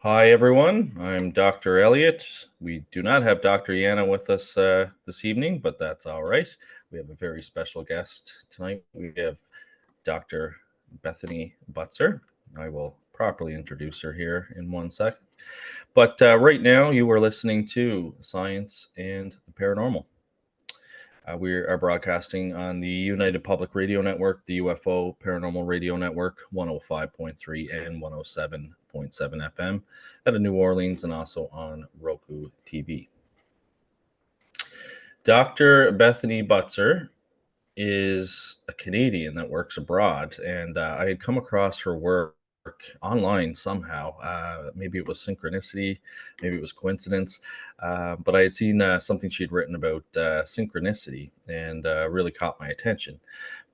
Hi, everyone. I'm Dr. Elliott. We do not have Dr. Yana with us this evening, but that's all right. We have a very special guest tonight. We have Dr. Bethany Butzer. I will properly introduce her here in 1 second. But right now, you are listening to Science and the Paranormal. We are broadcasting on the United Public Radio Network, the UFO Paranormal Radio Network, 105.3 and 107.7 FM out of New Orleans, and also on Roku TV. Dr. Bethany Butzer is a Canadian that works abroad, and I had come across her work online somehow. Maybe it was synchronicity, maybe it was coincidence, but I had seen something she'd written about synchronicity and really caught my attention.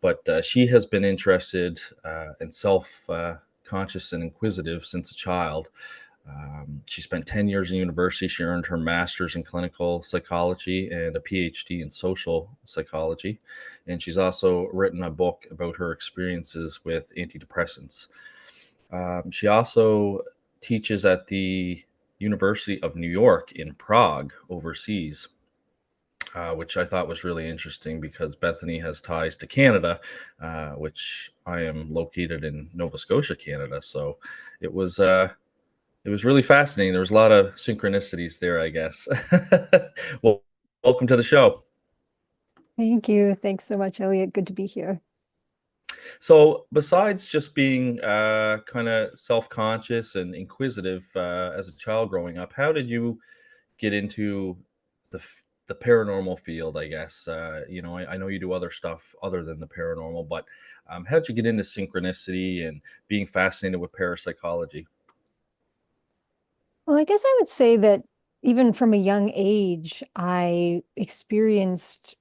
But she has been interested and self-conscious and inquisitive since a child. She spent 10 years in university. She earned her master's in clinical psychology and a PhD in social psychology. And she's also written a book about her experiences with antidepressants. She also teaches at the University of New York in Prague, overseas, which I thought was really interesting because Bethany has ties to Canada, which I am located in Nova Scotia, Canada. So it was it was really fascinating. There was a lot of synchronicities there, I guess. Well, welcome to the show. Thank you. Thanks so much, Elliot. Good to be here. So, besides just being kind of self-conscious and inquisitive as a child growing up, how did you get into the paranormal field? I guess I know you do other stuff other than the paranormal, but how did you get into synchronicity and being fascinated with parapsychology? Well, I guess I would say that even from a young age, I experienced,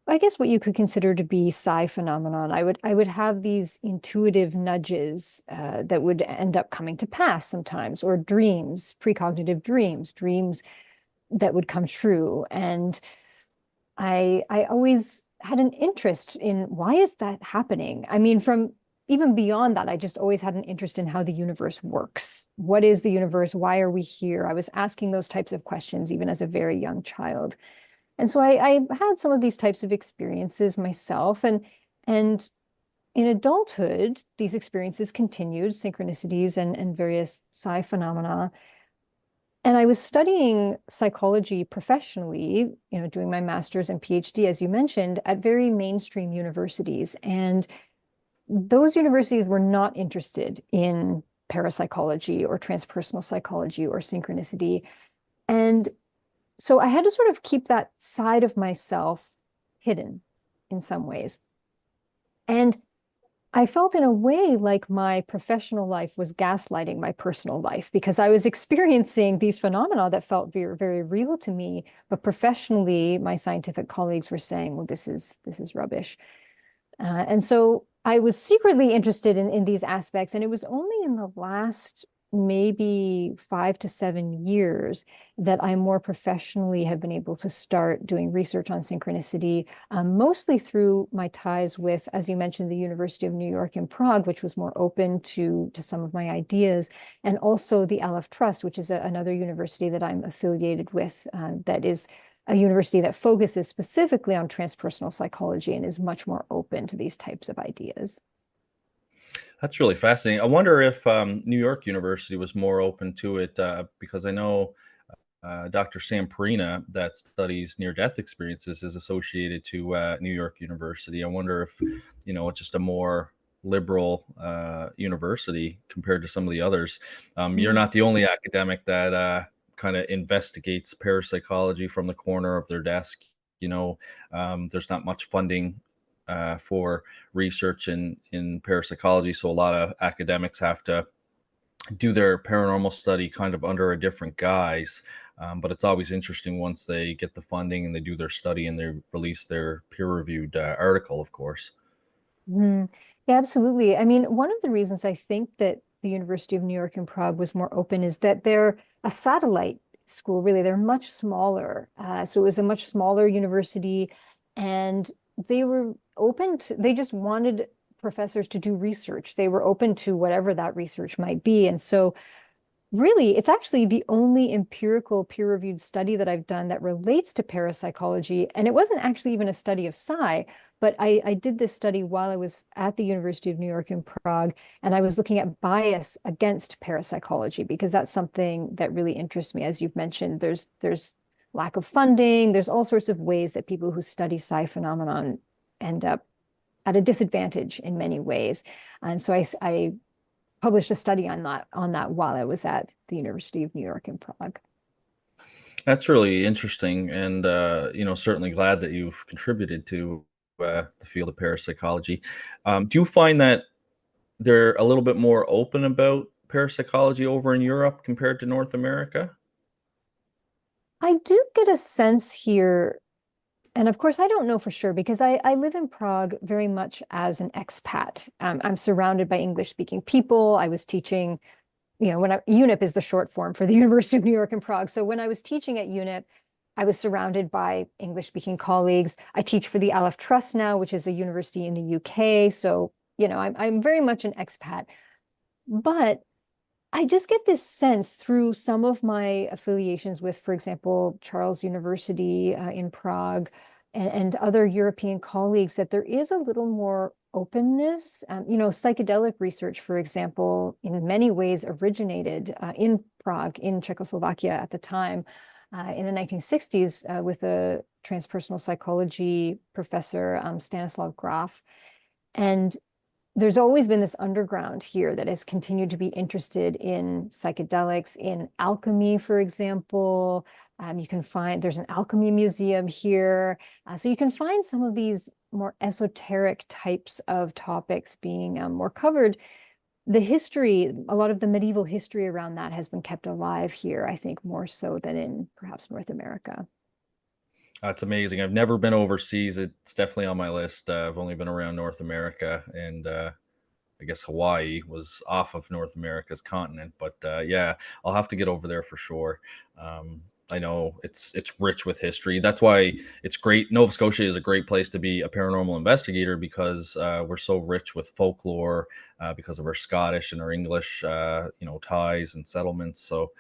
I guess, what you could consider to be psi phenomenon. I would have these intuitive nudges that would end up coming to pass sometimes, or dreams, precognitive dreams, dreams that would come true. And I always had an interest in why is that happening? I mean, from even beyond that, I just always had an interest in how the universe works. What is the universe? Why are we here? I was asking those types of questions even as a very young child. And so I had some of these types of experiences myself. And in adulthood, these experiences continued, synchronicities and various psi phenomena. And I was studying psychology professionally, doing my master's and PhD, as you mentioned, at very mainstream universities. And those universities were not interested in parapsychology or transpersonal psychology or synchronicity. And so I had to sort of keep that side of myself hidden in some ways. And I felt in a way like my professional life was gaslighting my personal life because I was experiencing these phenomena that felt very, very real to me. But professionally, my scientific colleagues were saying, well, this is rubbish. And so I was secretly interested in these aspects. And it was only in the last maybe 5 to 7 years that I more professionally have been able to start doing research on synchronicity, mostly through my ties with, as you mentioned, the University of New York in Prague, which was more open to some of my ideas, and also the Alef Trust, which is another university that I'm affiliated with, that is a university that focuses specifically on transpersonal psychology and is much more open to these types of ideas. That's really fascinating. I wonder if New York University was more open to it because I know Dr. Sam Perina, that studies near-death experiences, is associated to New York University. I wonder if, it's just a more liberal university compared to some of the others. You're Mm. not the only academic that kind of investigates parapsychology from the corner of their desk. There's not much funding for research in parapsychology, so a lot of academics have to do their paranormal study kind of under a different guise. But it's always interesting once they get the funding and they do their study and they release their peer-reviewed article, of course. Mm. Yeah, absolutely. I mean, one of the reasons I think that the University of New York in Prague was more open is that they're a satellite school, really. They're much smaller. So it was a much smaller university, and they were open to, they just wanted professors to do research. They were open to whatever that research might be. And so Really, it's actually the only empirical peer-reviewed study that I've done that relates to parapsychology. And it wasn't actually even a study of psi, but I did this study while I was at the University of New York in Prague, and I was looking at bias against parapsychology because that's something that really interests me. As you've mentioned, there's lack of funding, there's all sorts of ways that people who study psi phenomenon end up at a disadvantage in many ways. And so I published a study on that while I was at the University of New York in Prague. That's really interesting, and certainly glad that you've contributed to the field of parapsychology. Do you find that they're a little bit more open about parapsychology over in Europe compared to North America? I do get a sense here, and of course I don't know for sure because I live in Prague very much as an expat. I'm surrounded by English speaking people. I was teaching, UNIP is the short form for the University of New York in Prague. So when I was teaching at UNIP, I was surrounded by English speaking colleagues. I teach for the Alef Trust now, which is a university in the UK. So, I'm very much an expat. But I just get this sense through some of my affiliations with, for example, Charles University in Prague and other European colleagues that there is a little more openness. Psychedelic research, for example, in many ways originated in Prague, in Czechoslovakia at the time, in the 1960s with a transpersonal psychology professor, Stanislav Graf. And there's always been this underground here that has continued to be interested in psychedelics, in alchemy, for example. You can find there's an alchemy museum here. So you can find some of these more esoteric types of topics being more covered. The history, a lot of the medieval history around that has been kept alive here, I think, more so than in perhaps North America. That's amazing. I've never been overseas. It's definitely on my list. I've only been around North America, and I guess Hawaii was off of North America's continent, but yeah, I'll have to get over there for sure. Um, I know it's rich with history. That's why it's great. Nova Scotia is a great place to be a paranormal investigator because we're so rich with folklore because of our Scottish and our English, ties and settlements. So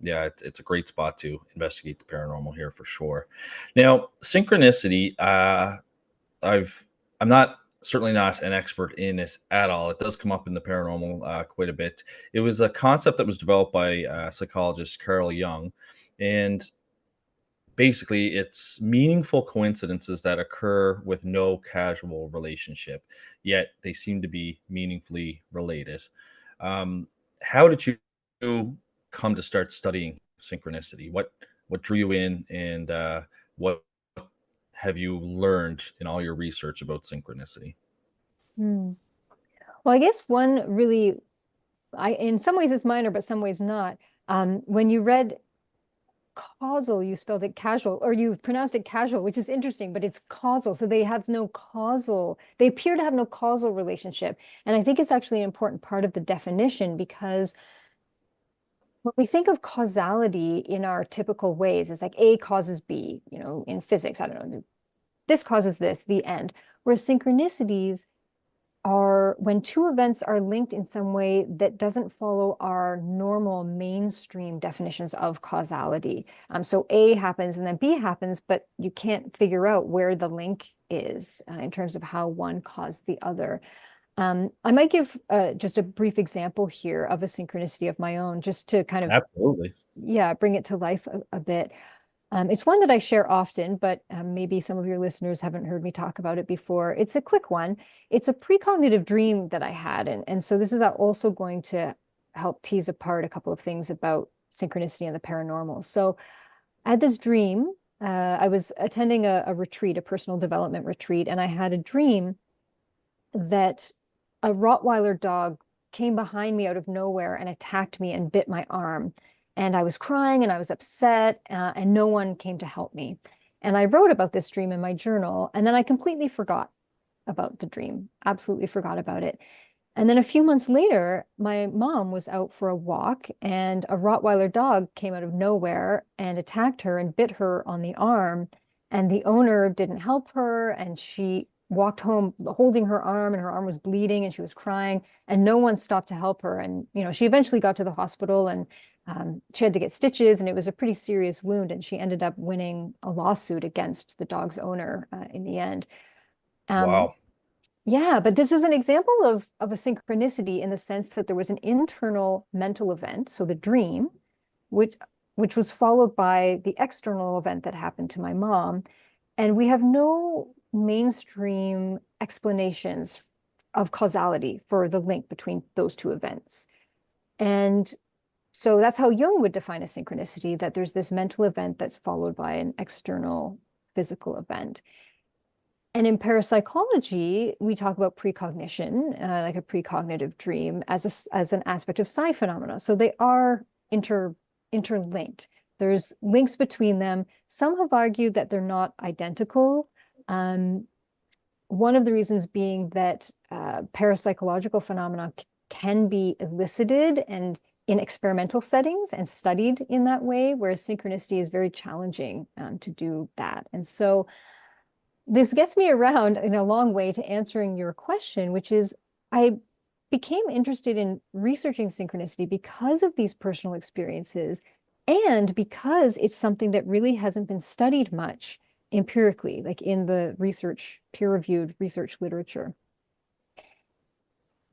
yeah, it's a great spot to investigate the paranormal here for sure. Now, synchronicity. I've I'm not certainly not an expert in it at all. It does come up in the paranormal quite a bit. It was a concept that was developed by psychologist Carl Jung, and basically, it's meaningful coincidences that occur with no casual relationship, yet they seem to be meaningfully related. Um, how did you come to start studying synchronicity? What drew you in, and what have you learned in all your research about synchronicity? Hmm. Well, I guess one really, in some ways it's minor, but some ways not. When you read causal, you spelled it casual, or you pronounced it casual, which is interesting, but it's causal. So they appear to have no causal relationship. And I think it's actually an important part of the definition because when we think of causality in our typical ways, it's like A causes B, in physics, I don't know, this causes this, the end. Whereas synchronicities are when two events are linked in some way that doesn't follow our normal mainstream definitions of causality. So A happens and then B happens, but you can't figure out where the link is in terms of how one caused the other. I might give just a brief example here of a synchronicity of my own, just to kind of, Absolutely. yeah, bring it to life a bit. It's one that I share often, but maybe some of your listeners haven't heard me talk about it before. It's a quick one. It's a precognitive dream that I had. And so this is also going to help tease apart a couple of things about synchronicity and the paranormal. So I had this dream. I was attending a retreat, a personal development retreat, and I had a dream that a Rottweiler dog came behind me out of nowhere and attacked me and bit my arm. And I was crying and I was upset, and no one came to help me. And I wrote about this dream in my journal, and then I completely forgot about the dream, absolutely forgot about it. And then a few months later, my mom was out for a walk, and a Rottweiler dog came out of nowhere and attacked her and bit her on the arm. And the owner didn't help her, and she walked home holding her arm, and her arm was bleeding and she was crying, and no one stopped to help her. And, she eventually got to the hospital, and she had to get stitches, and it was a pretty serious wound. And she ended up winning a lawsuit against the dog's owner in the end. Um, Wow. yeah, but this is an example of a synchronicity in the sense that there was an internal mental event, so the dream, which which was followed by the external event that happened to my mom. And we have no mainstream explanations of causality for the link between those two events. And so that's how Jung would define a synchronicity, that there's this mental event that's followed by an external physical event. And in parapsychology, we talk about precognition, like a precognitive dream, as an aspect of psi phenomena. So they are interlinked. There's links between them. Some have argued that they're not identical. One of the reasons being that parapsychological phenomena can be elicited and in experimental settings and studied in that way, whereas synchronicity is very challenging to do that. And so this gets me around in a long way to answering your question, which is I became interested in researching synchronicity because of these personal experiences and because it's something that really hasn't been studied much empirically, like in the research, peer-reviewed research literature.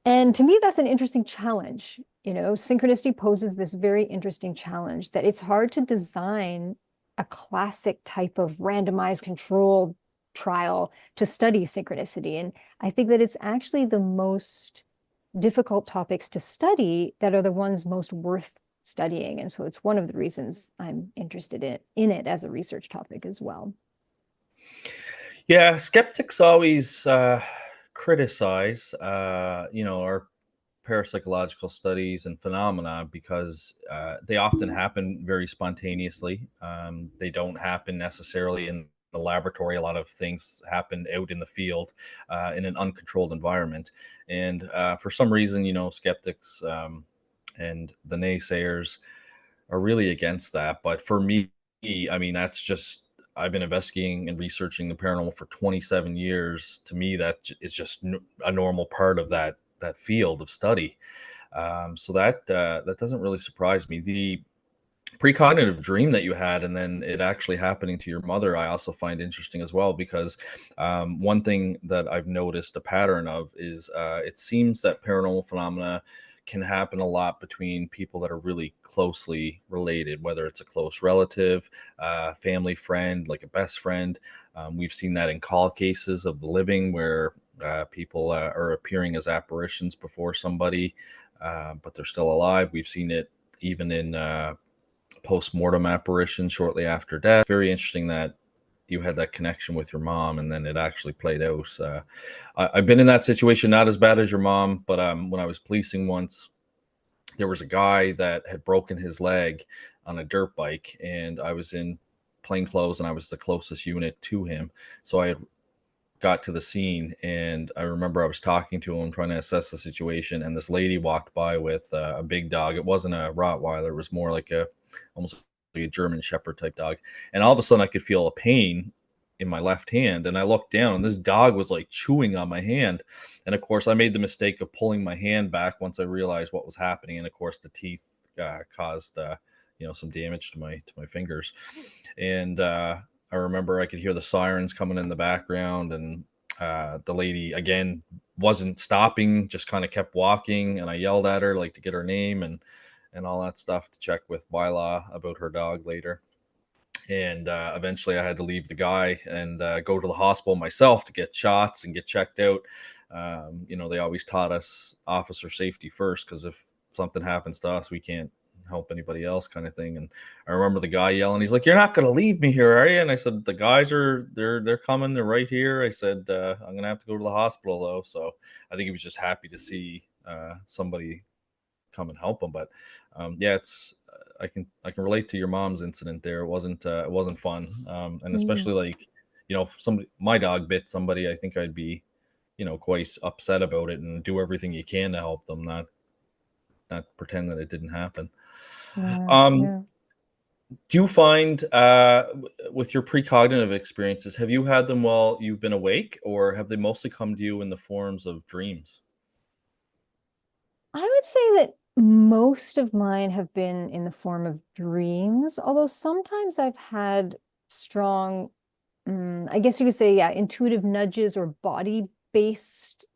And to me, that's an interesting challenge. Synchronicity poses this very interesting challenge that it's hard to design a classic type of randomized controlled trial to study synchronicity. And I think that it's actually the most difficult topics to study that are the ones most worth studying. And so it's one of the reasons I'm interested in it as a research topic as well. Yeah, skeptics always criticize, our parapsychological studies and phenomena because they often happen very spontaneously. They don't happen necessarily in the laboratory. A lot of things happen out in the field in an uncontrolled environment. And for some reason, skeptics and the naysayers are really against that. But for me, I mean, that's just I've been investigating and researching the paranormal for 27 years. To me, that is just a normal part of that field of study. So that doesn't really surprise me. The precognitive dream that you had and then it actually happening to your mother, I also find interesting as well, because one thing that I've noticed a pattern of is it seems that paranormal phenomena can happen a lot between people that are really closely related, whether it's a close relative, family friend, like a best friend. We've seen that in call cases of the living where people are appearing as apparitions before somebody, but they're still alive. We've seen it even in post-mortem apparition shortly after death. Very interesting that you had that connection with your mom and then it actually played out. I've been in that situation, not as bad as your mom, but when I was policing once, there was a guy that had broken his leg on a dirt bike, and I was in plain clothes and I was the closest unit to him. So I had got to the scene, and I remember I was talking to him, trying to assess the situation, and this lady walked by with a big dog. It wasn't a Rottweiler; it was more like almost like a German Shepherd type dog. And all of a sudden, I could feel a pain in my left hand, and I looked down, and this dog was like chewing on my hand. And of course, I made the mistake of pulling my hand back once I realized what was happening, and of course, the teeth caused some damage to my fingers. And I remember I could hear the sirens coming in the background, and the lady again wasn't stopping, just kind of kept walking. And I yelled at her like to get her name and all that stuff to check with Bylaw about her dog later. And eventually, I had to leave the guy and go to the hospital myself to get shots and get checked out. They always taught us officer safety first, because if something happens to us, we can't help anybody else, kind of thing. And I remember the guy yelling, he's like, "You're not gonna leave me here, are you?" And I said, "The guys they're coming, they're right here." I said, "I'm gonna have to go to the hospital though." So I think he was just happy to see somebody come and help him. But yeah, it's I can relate to your mom's incident there. It wasn't fun, and Mm. especially like if somebody, my dog bit somebody, I think I'd be quite upset about it and do everything you can to help them, not pretend that it didn't happen. Yeah, Um, yeah. Do you find with your precognitive experiences, have you had them while you've been awake, or have they mostly come to you in the forms of dreams? I would say that most of mine have been in the form of dreams, although sometimes I've had strong, I guess you could say, yeah, intuitive nudges or body-based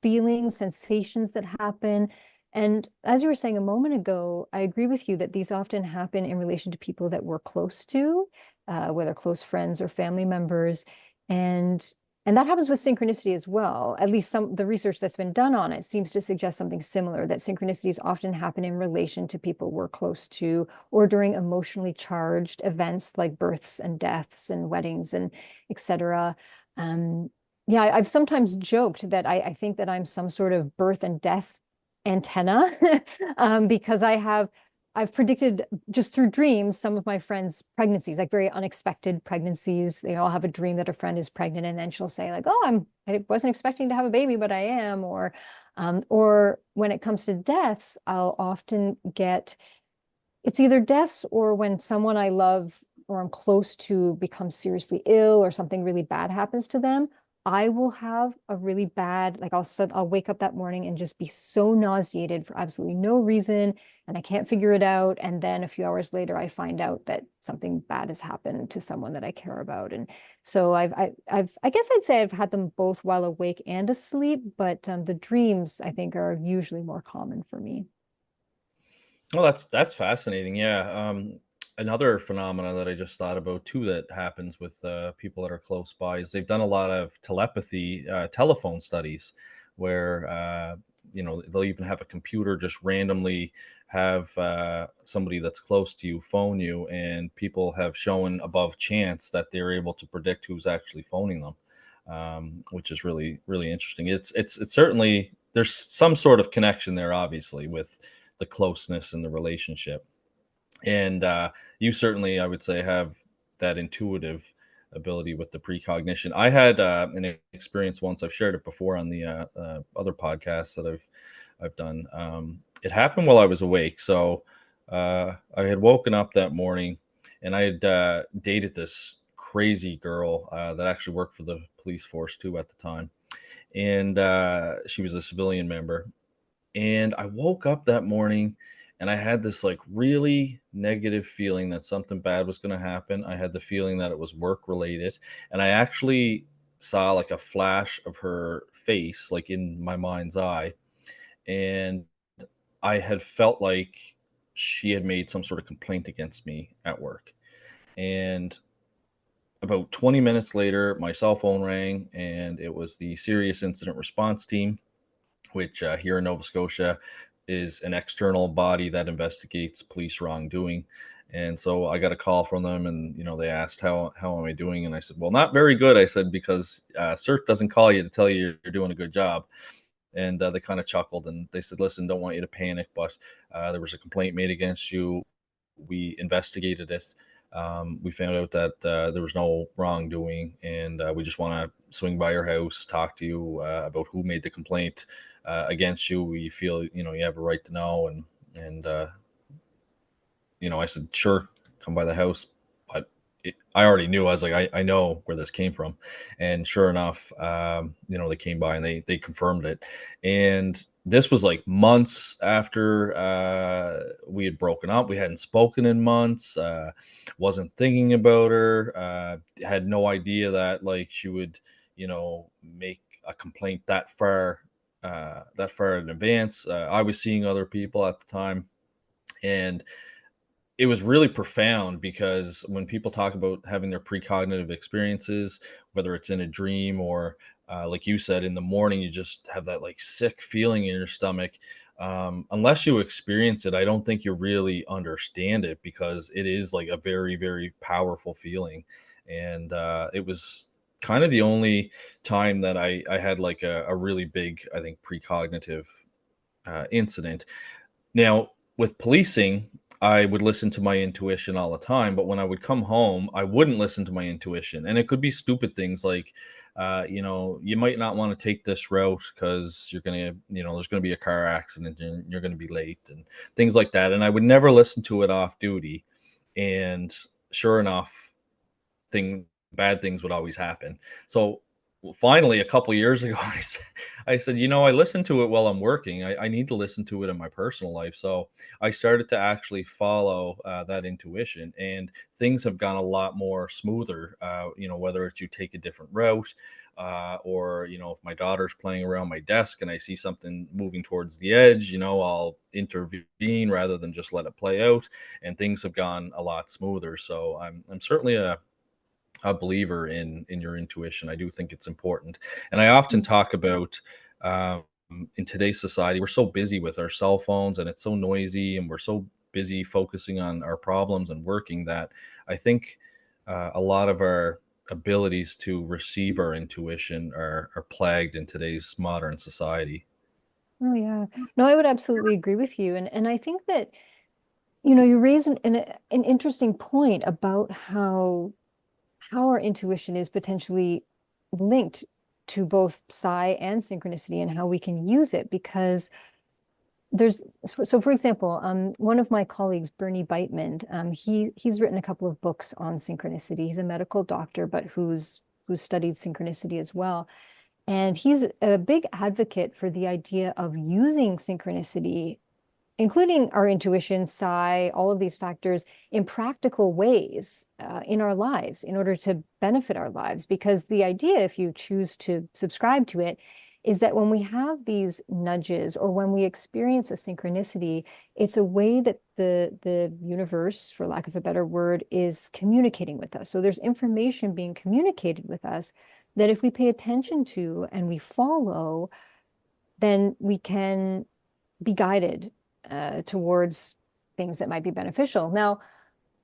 feelings, sensations that happen. And as you were saying a moment ago, I agree with you that these often happen in relation to people that we're close to, whether close friends or family members. And and that happens with synchronicity as well. At least some the research that's been done on it seems to suggest something similar, that synchronicities often happen in relation to people we're close to or during emotionally charged events like births and deaths and weddings and etc. Um, yeah, I've sometimes joked that I think that I'm some sort of birth and death antenna because I've predicted just through dreams some of my friends' pregnancies, like very unexpected pregnancies. They all have a dream that a friend is pregnant, and then she'll say like, "Oh, I wasn't expecting to have a baby, but I am." Or when it comes to deaths, I'll often get it's either deaths or when someone I love or I'm close to becomes seriously ill or something really bad happens to them. I will have a really bad, like I'll wake up that morning and just be so nauseated for absolutely no reason, and I can't figure it out. And then a few hours later, I find out that something bad has happened to someone that I care about. And so I guess I'd say I've had them both while awake and asleep, but the dreams I think are usually more common for me. Well, that's fascinating. Yeah. Another phenomena that I just thought about too that happens with people that are close by is they've done a lot of telepathy telephone studies where they'll even have a computer just randomly have somebody that's close to you phone you, and people have shown above chance that they're able to predict who's actually phoning them, which is really interesting. It's certainly there's some sort of connection there, obviously, with the closeness in the relationship. And you certainly, I would say, have that intuitive ability with the precognition. I had an experience once. I've shared it before on the other podcasts that I've done. It happened while I was awake. So I had woken up that morning, and I had dated this crazy girl that actually worked for the police force too at the time, and she was a civilian member. And I woke up that morning and I had this like really negative feeling that something bad was going to happen. I had the feeling that it was work related. And I actually saw like a flash of her face, like in my mind's eye. And I had felt like she had made some sort of complaint against me at work. And about 20 minutes later, my cell phone rang, and it was the serious incident response team, which here in Nova Scotia is an external body that investigates police wrongdoing. And so I got a call from them, and they asked how am I doing, and I said, well, not very good. I said, because CERT doesn't call you to tell you you're doing a good job. And they kind of chuckled, and they said, listen, don't want you to panic, but there was a complaint made against you. We investigated it. We found out that there was no wrongdoing, and we just want to swing by your house, talk to you about who made the complaint against you. We feel you have a right to know, and I said, sure, come by the house. But I already knew. I was like, I know where this came from. And sure enough, they came by and they confirmed it. And this was like months after we had broken up. We hadn't spoken in months. Wasn't thinking about her. Had no idea that like she would, make a complaint that far in advance. I was seeing other people at the time, and it was really profound because when people talk about having their precognitive experiences, whether it's in a dream or like you said, in the morning, you just have that like sick feeling in your stomach. Unless you experience it, I don't think you really understand it, because it is like a very powerful feeling. And it was kind of the only time that I had like a really big, I think, precognitive incident. Now, with policing, I would listen to my intuition all the time, but when I would come home, I wouldn't listen to my intuition. And it could be stupid things like, you might not want to take this route because there's going to be a car accident and you're going to be late and things like that. And I would never listen to it off duty. And sure enough, bad things would always happen. So finally, a couple years ago, I said, I listen to it while I'm working. I need to listen to it in my personal life. So I started to actually follow that intuition, and things have gone a lot more smoother. Whether it's you take a different route, or if my daughter's playing around my desk and I see something moving towards the edge, I'll intervene rather than just let it play out, and things have gone a lot smoother. So I'm certainly a believer in your intuition. I do think it's important, and I often talk about, um, in today's society, we're so busy with our cell phones, and it's so noisy, and we're so busy focusing on our problems and working, that I think a lot of our abilities to receive our intuition are plagued in today's modern society. Oh yeah. No, I would absolutely agree with you. And I think that, you raise an interesting point about how our intuition is potentially linked to both psi and synchronicity and how we can use it, because so for example, one of my colleagues, Bernie Beitman, he's written a couple of books on synchronicity. He's a medical doctor, but who's studied synchronicity as well. And he's a big advocate for the idea of using synchronicity, including our intuition, psi, all of these factors, in practical ways in our lives in order to benefit our lives. Because the idea, if you choose to subscribe to it, is that when we have these nudges or when we experience a synchronicity, it's a way that the universe, for lack of a better word, is communicating with us. So there's information being communicated with us that if we pay attention to and we follow, then we can be guided towards things that might be beneficial. Now,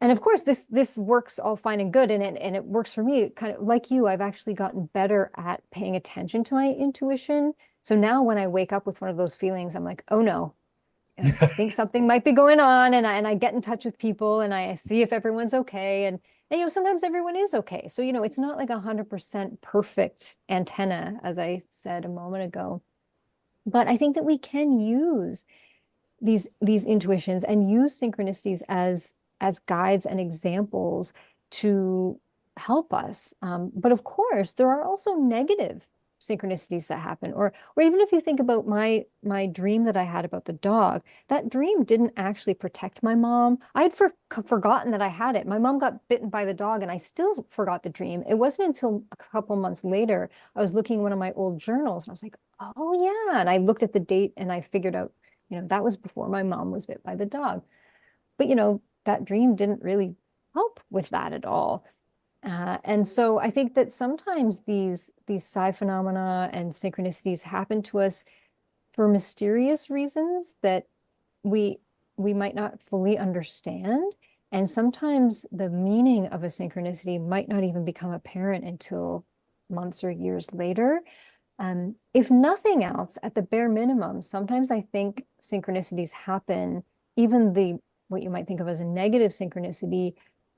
and of course, this works all fine and good, and it works for me. Kind of like you, I've actually gotten better at paying attention to my intuition. So now when I wake up with one of those feelings, I'm like, oh no, I think something might be going on, and I get in touch with people and I see if everyone's okay, and sometimes everyone is okay. So it's not like 100% perfect antenna, as I said a moment ago. But I think that we can use these intuitions and use synchronicities as guides and examples to help us. But of course, there are also negative synchronicities that happen. Or even if you think about my dream that I had about the dog, that dream didn't actually protect my mom. I had forgotten that I had it. My mom got bitten by the dog, and I still forgot the dream. It wasn't until a couple months later I was looking at one of my old journals, and I was like, oh yeah. And I looked at the date and I figured out, that was before my mom was bit by the dog. But that dream didn't really help with that at all. And so I think that sometimes these psi phenomena and synchronicities happen to us for mysterious reasons that we we might not fully understand. And sometimes the meaning of a synchronicity might not even become apparent until months or years later. If nothing else, at the bare minimum, sometimes I think synchronicities happen, even what you might think of as a negative synchronicity,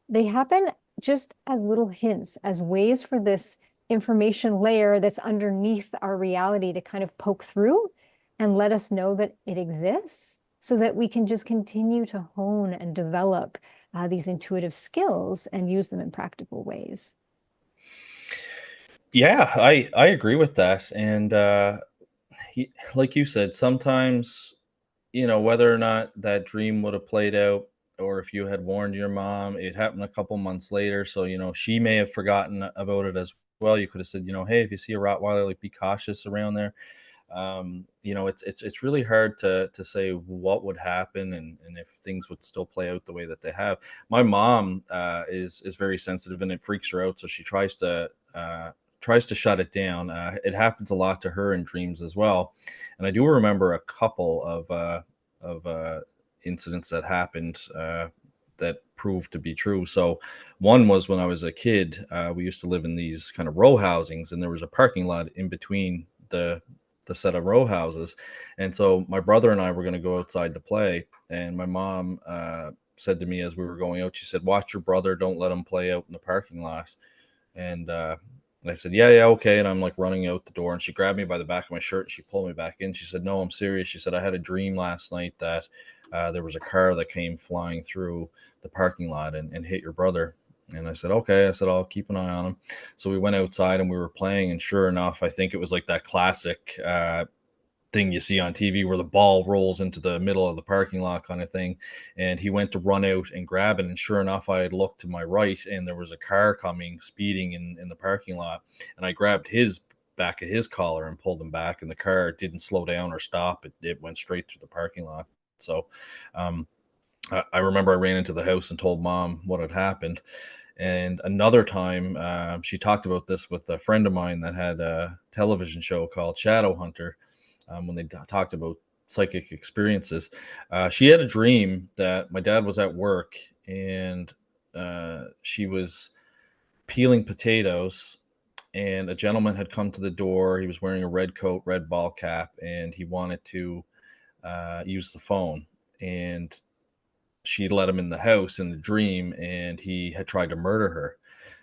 they happen just as little hints, as ways for this information layer that's underneath our reality to kind of poke through and let us know that it exists, so that we can just continue to hone and develop these intuitive skills and use them in practical ways. Yeah, I agree with that, and like you said, sometimes, whether or not that dream would have played out, or if you had warned your mom, it happened a couple months later. So, she may have forgotten about it as well. You could have said, hey, if you see a Rottweiler, like, be cautious around there. It's really hard to say what would happen, and if things would still play out the way that they have. My mom is very sensitive, and it freaks her out, so she tries to shut it down. It happens a lot to her in dreams as well, and I do remember a couple of incidents that happened. That proved to be true. So, one was when I was a kid. We used to live in these kind of row housings, and there was a parking lot in between the set of row houses. And so my brother and I were going to go outside to play. And my mom said to me as we were going out, she said, "Watch your brother. Don't let him play out in the parking lot." And And I said, yeah, okay. And I'm like running out the door, and she grabbed me by the back of my shirt and she pulled me back in. She said, no, I'm serious. She said, I had a dream last night that there was a car that came flying through the parking lot and hit your brother. And I said, okay. I said, I'll keep an eye on him. So we went outside and we were playing. And sure enough, I think it was like that classic thing you see on TV where the ball rolls into the middle of the parking lot kind of thing. And he went to run out and grab it. And sure enough, I had looked to my right and there was a car coming speeding in the parking lot. And I grabbed his back of his collar and pulled him back. And the car didn't slow down or stop. It went straight through the parking lot. So um, I remember I ran into the house and told mom what had happened. And another time, she talked about this with a friend of mine that had a television show called Shadow Hunter. When they talked about psychic experiences, she had a dream that my dad was at work and she was peeling potatoes, and a gentleman had come to the door. He was wearing a red coat, red ball cap, and he wanted to use the phone. And she let him in the house in the dream, and he had tried to murder her.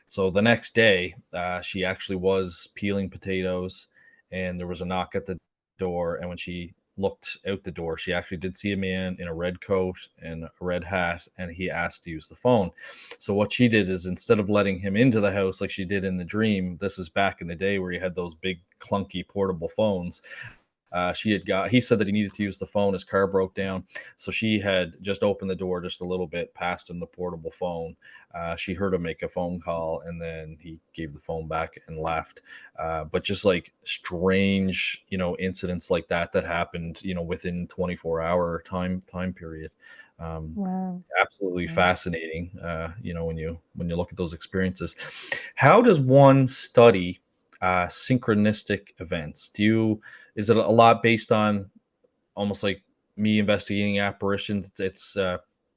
So the next day, she actually was peeling potatoes, and there was a knock at the door. And when she looked out the door, she actually did see a man in a red coat and a red hat, and he asked to use the phone. So what she did is, instead of letting him into the house like she did in the dream, this is back in the day where you had those big clunky portable phones. He said that he needed to use the phone. His car broke down. So she had just opened the door just a little bit, passed him the portable phone. She heard him make a phone call, and then he gave the phone back and left. But just like strange, incidents like that happened, within 24-hour time period. Um, Wow. Absolutely Wow. fascinating. When you look at those experiences, how does one study synchronistic events? Is it a lot based on almost like me investigating apparitions? It's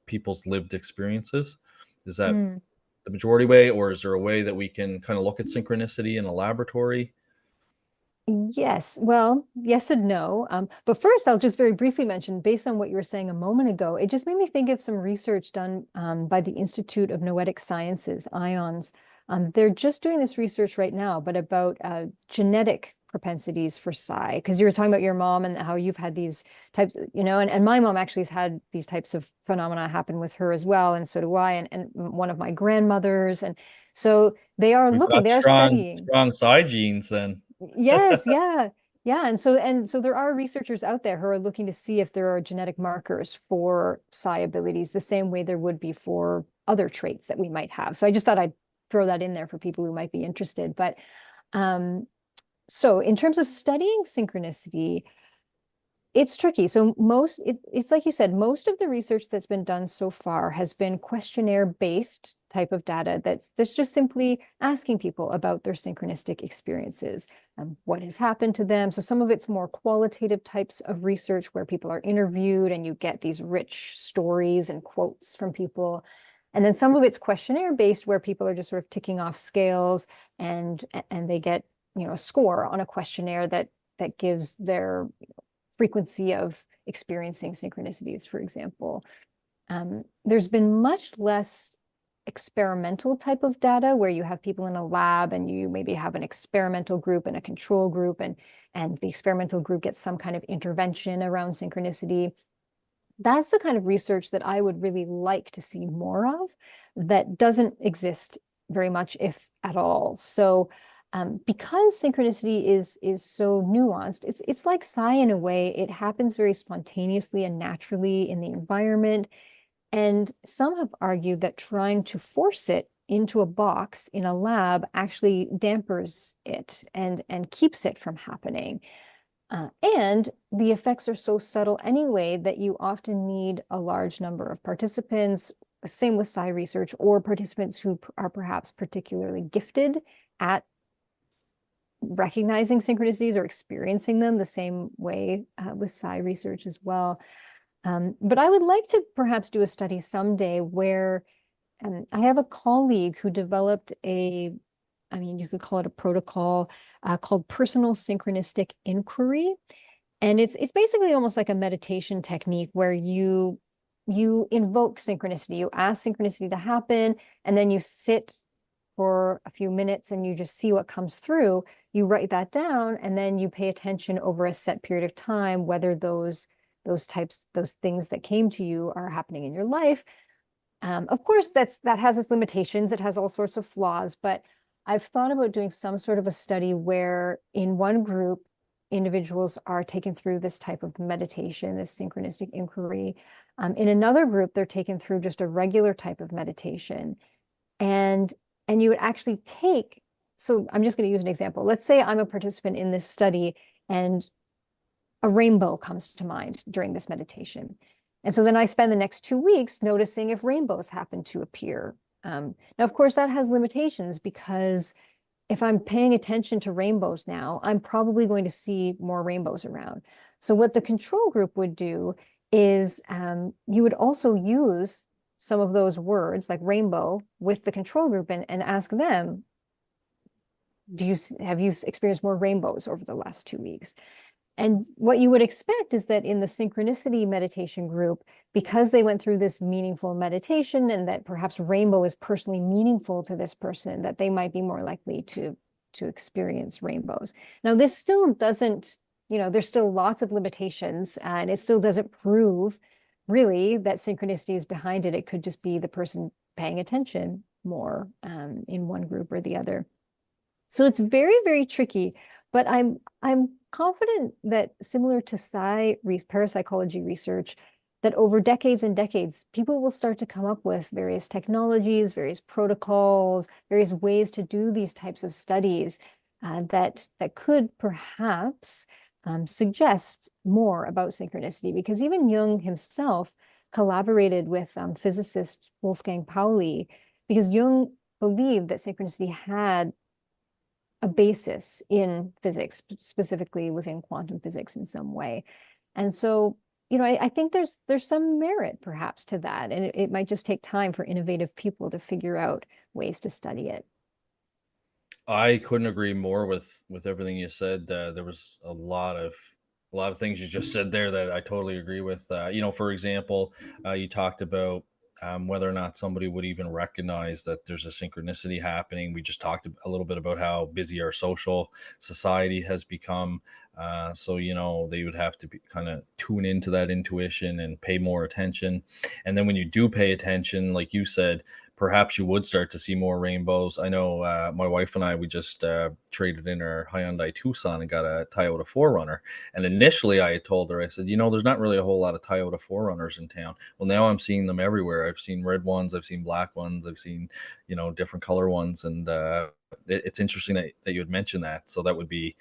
people's lived experiences. Is that Mm. the majority way, or is there a way that we can kind of look at synchronicity in a laboratory? Yes, well, yes and no. But first, I'll just very briefly mention, based on what you were saying a moment ago, it just made me think of some research done by the Institute of Noetic Sciences, IONS. They're just doing this research right now, but about genetic propensities for psi. Because you were talking about your mom and how you've had these types, and my mom actually has had these types of phenomena happen with her as well, and so do I, and one of my grandmothers. And so We've got they are strong, studying. strong side genes then. Yes, yeah. Yeah, and so there are researchers out there who are looking to see if there are genetic markers for psi abilities, the same way there would be for other traits that we might have. So I just thought I'd throw that in there for people who might be interested. But so in terms of studying synchronicity, it's tricky. So it's like you said, most of the research that's been done so far has been questionnaire-based type of data that's just simply asking people about their synchronistic experiences and what has happened to them. So some of it's more qualitative types of research where people are interviewed and you get these rich stories and quotes from people. And then some of it's questionnaire-based where people are just sort of ticking off scales and they get, a score on a questionnaire that gives their frequency of experiencing synchronicities, for example. There's been much less experimental type of data where you have people in a lab and you maybe have an experimental group and a control group, and the experimental group gets some kind of intervention around synchronicity. That's the kind of research that I would really like to see more of that doesn't exist very much, if at all. So because synchronicity is so nuanced, it's like psi in a way. It happens very spontaneously and naturally in the environment. And some have argued that trying to force it into a box in a lab actually dampers it and keeps it from happening. And the effects are so subtle anyway that you often need a large number of participants, same with psi research, or participants who are perhaps particularly gifted at recognizing synchronicities or experiencing them the same way with psi research as well. But I would like to perhaps do a study someday where I have a colleague who developed you could call it a protocol called personal synchronistic inquiry. And it's basically almost like a meditation technique where you invoke synchronicity, you ask synchronicity to happen, and then you sit for a few minutes and you just see what comes through, you write that down, and then you pay attention over a set period of time, whether those things that came to you are happening in your life. Of course, that has its limitations. It has all sorts of flaws, but I've thought about doing some sort of a study where in one group, individuals are taken through this type of meditation, this synchronistic inquiry. In another group, they're taken through just a regular type of meditation. And you would actually take, so I'm just going to use an example. Let's say I'm a participant in this study and a rainbow comes to mind during this meditation. And so then I spend the next 2 weeks noticing if rainbows happen to appear. Now, of course, that has limitations because if I'm paying attention to rainbows now, I'm probably going to see more rainbows around. So what the control group would do is you would also use some of those words like rainbow with the control group and ask them, have you experienced more rainbows over the last 2 weeks? And what you would expect is that in the synchronicity meditation group, because they went through this meaningful meditation and that perhaps rainbow is personally meaningful to this person, that they might be more likely to experience rainbows. Now, this still doesn't, there's still lots of limitations, and it still doesn't prove really that synchronicity is behind it. It could just be the person paying attention more in one group or the other. So it's very, very tricky, but I'm confident that similar to parapsychology research, that over decades and decades, people will start to come up with various technologies, various protocols, various ways to do these types of studies that could perhaps suggest more about synchronicity. Because even Jung himself collaborated with physicist Wolfgang Pauli, because Jung believed that synchronicity had a basis in physics, specifically within quantum physics in some way. And so, I think there's some merit perhaps to that. And it might just take time for innovative people to figure out ways to study it. I couldn't agree more with everything you said. There was a lot of things you just said there that I totally agree with. For example, you talked about whether or not somebody would even recognize that there's a synchronicity happening. We just talked a little bit about how busy our social society has become. So, they would have to kind of tune into that intuition and pay more attention. And then when you do pay attention, like you said, perhaps you would start to see more rainbows. I know my wife and I, we just traded in our Hyundai Tucson and got a Toyota 4Runner. And initially I had told her, I said, there's not really a whole lot of Toyota 4Runners in town. Well, now I'm seeing them everywhere. I've seen red ones, I've seen black ones, I've seen, different color ones. And it's interesting that you had mentioned that. So that would be,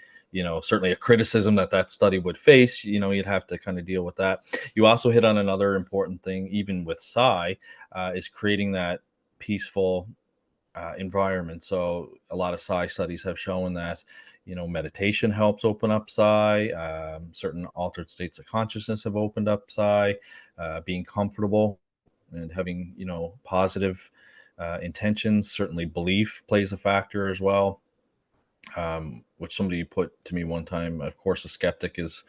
certainly a criticism that study would face. You'd have to kind of deal with that. You also hit on another important thing, even with psi, is creating that peaceful environment. So a lot of psi studies have shown that meditation helps open up psi. Certain altered states of consciousness have opened up psi. Being comfortable and having positive intentions. Certainly, belief plays a factor as well. Which somebody put to me one time. Of course, a skeptic is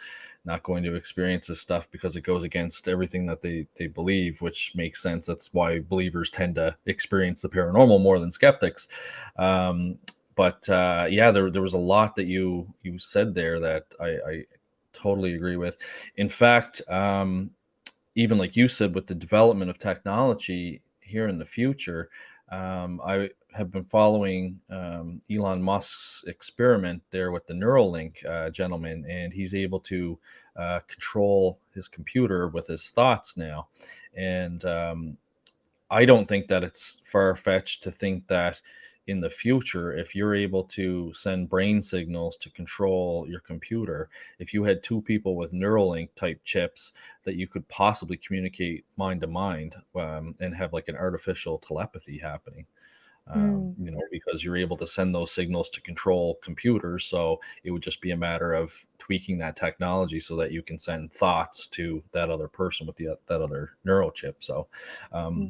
not going to experience this stuff because it goes against everything that they believe, which makes sense. That's why believers tend to experience the paranormal more than skeptics. But there was a lot that you said there that I totally agree with. In fact, even like you said, with the development of technology here in the future, I have been following Elon Musk's experiment there with the Neuralink gentleman, and he's able to control his computer with his thoughts now. And I don't think that it's far-fetched to think that in the future, if you're able to send brain signals to control your computer, if you had two people with Neuralink type chips, that you could possibly communicate mind to mind and have like an artificial telepathy happening. Mm. Because you're able to send those signals to control computers. So it would just be a matter of tweaking that technology so that you can send thoughts to that other person with that other neural chip. So,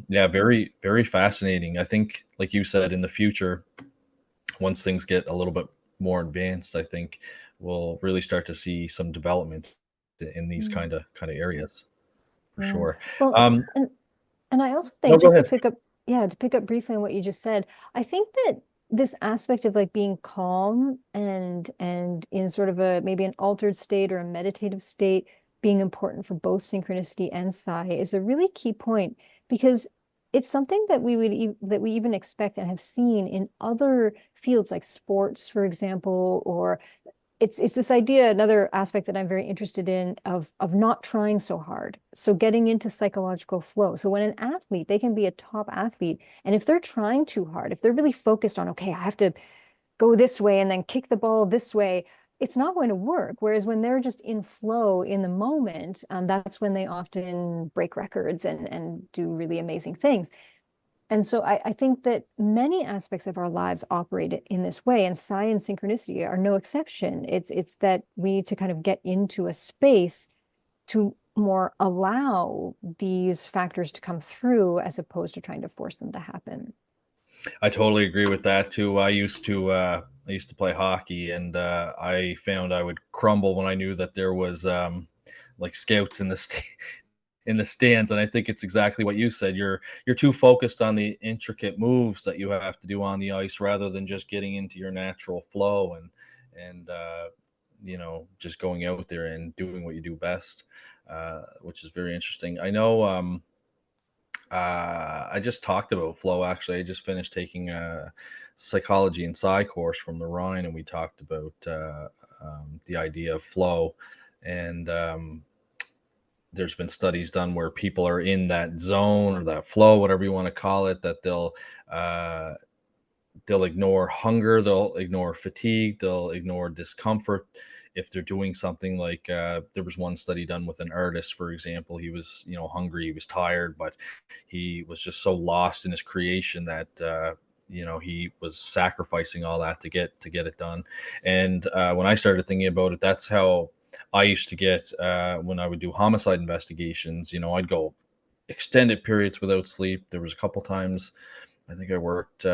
very, very fascinating. I think, like you said, in the future, once things get a little bit more advanced, I think we'll really start to see some development in these Mm. kind of areas for Yeah. sure. Well, Um, and I also no, think go just to ahead. pick up yeah, to pick up briefly on what you just said, I think that this aspect of like being calm and in sort of a maybe an altered state or a meditative state being important for both synchronicity and psi is a really key point because it's something that that we even expect and have seen in other fields like sports, for example, or it's this idea, another aspect that I'm very interested in of not trying so hard. So getting into psychological flow. So when an athlete, they can be a top athlete, and if they're trying too hard, if they're really focused on, okay, I have to go this way and then kick the ball this way, it's not going to work. Whereas when they're just in flow in the moment, that's when they often break records and do really amazing things. And so I think that many aspects of our lives operate in this way, and psi and synchronicity are no exception. It's that we need to kind of get into a space to more allow these factors to come through as opposed to trying to force them to happen. I totally agree with that too. I used to play hockey, and I found I would crumble when I knew that there was like scouts in the in the stands. And I think it's exactly what you said. You're too focused on the intricate moves that you have to do on the ice rather than just getting into your natural flow and you know, just going out there and doing what you do best, which is very interesting. I know. I just talked about flow. Actually, I just finished taking a psychology and psy course from the Rhine, and we talked about the idea of flow. And there's been studies done where people are in that zone or that flow, whatever you want to call it, that uh, they'll ignore hunger, they'll ignore fatigue, they'll ignore discomfort if they're doing something like there was one study done with an artist, for example. He was, you know, hungry, he was tired, but he was just so lost in his creation that you know, he was sacrificing all that to get it done. And when I started thinking about it, that's how I used to get when I would do homicide investigations. You know, I'd go extended periods without sleep. There was a couple times I think I worked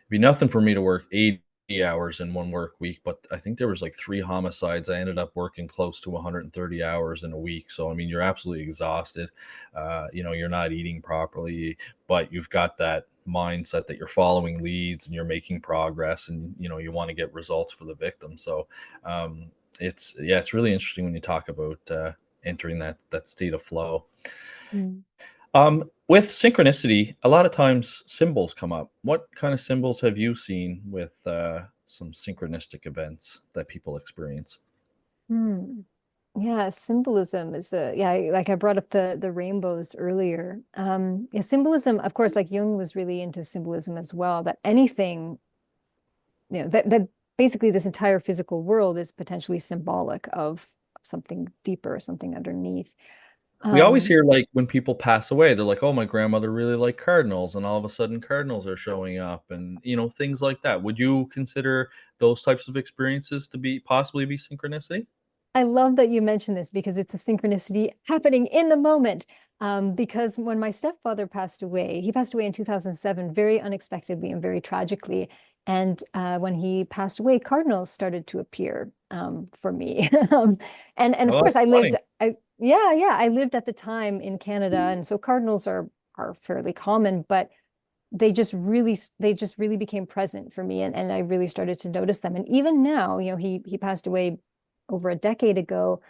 be nothing for me to work 80 hours in one work week, but I think there was like 3 homicides. I ended up working close to 130 hours in a week. So I mean, you're absolutely exhausted. You know, you're not eating properly, but you've got that mindset that you're following leads and you're making progress, and you know, you want to get results for the victim. So it's, yeah, it's really interesting when you talk about entering that state of flow. Mm. With synchronicity, a lot of times symbols come up. What kind of symbols have you seen with some synchronistic events that people experience? Hmm. Yeah, symbolism is a yeah, like I brought up the rainbows earlier. Yeah, symbolism, of course, like Jung was really into symbolism as well, that anything, that basically this entire physical world is potentially symbolic of something deeper, something underneath. We always Um, hear, like, when people pass away, they're like, "Oh, my grandmother really liked cardinals," and all of a sudden cardinals are showing up and, you know, things like that. Would you consider those types of experiences to be possibly be synchronicity? I love that you mentioned this because it's a synchronicity happening in the moment. Because when my stepfather passed away, he passed away in 2007, very unexpectedly and very tragically. And when he passed away, cardinals started to appear for me. And of Oh, course, that's funny. I lived at the time in Canada, and so cardinals are fairly common, but they just really became present for me, and I really started to notice them. And even now, he passed away over a decade ago.